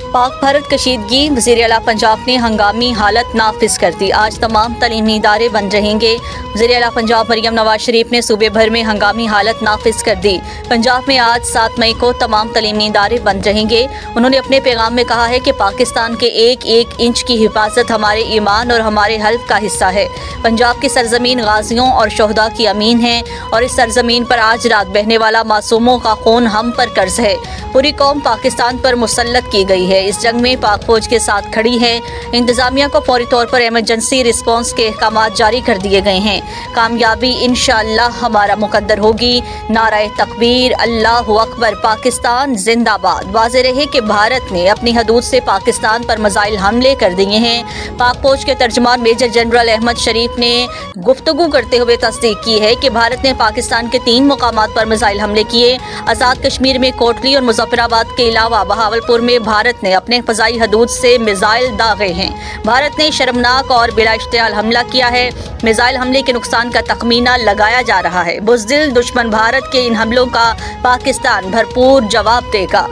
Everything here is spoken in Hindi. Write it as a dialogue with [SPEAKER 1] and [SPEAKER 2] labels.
[SPEAKER 1] पाक भारत कशीदगी, वज़ीर आला पंजाब ने हंगामी हालत नाफिज कर दी। आज तमाम तलीमी इदारे बंद रहेंगे। वज़ीर आला पंजाब मरियम नवाज शरीफ ने सूबे भर में हंगामी हालत नाफिज कर दी। पंजाब में आज 7 मई को तमाम तलीमी इदारे बंद रहेंगे। उन्होंने अपने पैगाम में कहा है कि पाकिस्तान के एक एक इंच की हिफाजत हमारे ईमान और हमारे हल्फ का हिस्सा है। पंजाब की सरजमीन गाजियों और शोहदा की अमीन है और इस सरजमीन पर आज रात बहने वाला मासूमों का खून हम पर कर्ज है। पूरी कौम पाकिस्तान पर मुसल्लत की गई है। इस जंग में पाक फौज के साथ खड़ी है। इंतजामिया को फौरी तौर पर इमरजेंसी रिस्पॉन्स के अहकाम जारी कर दिए गए हैं। कामयाबी इंशाअल्लाह हमारा मुकद्दर होगी। नाराए तकबीर, अल्लाहु अकबर, पाकिस्तान जिंदाबाद। वाज़ेह रहे कि भारत ने अपनी हदूद से पाकिस्तान पर मिसाइल हमले कर दिए हैं। पाक फौज के तर्जुमान मेजर जनरल अहमद शरीफ ने गुफ्तगू करते हुए तस्दीक की है कि भारत ने पाकिस्तान के 3 मुकामात पर मिसाइल हमले किए। आज़ाद कश्मीर में कोटली और मुजफ्फराबाद के अलावा बहावलपुर में भारत ने अपने फ़ज़ाई हदूद से मिसाइल दागे हैं। भारत ने शर्मनाक और बिला इश्तियाल हमला किया है। मिसाइल हमले के नुकसान का तखमीना लगाया जा रहा है। बुज़दिल दुश्मन भारत के इन हमलों का पाकिस्तान भरपूर जवाब देगा।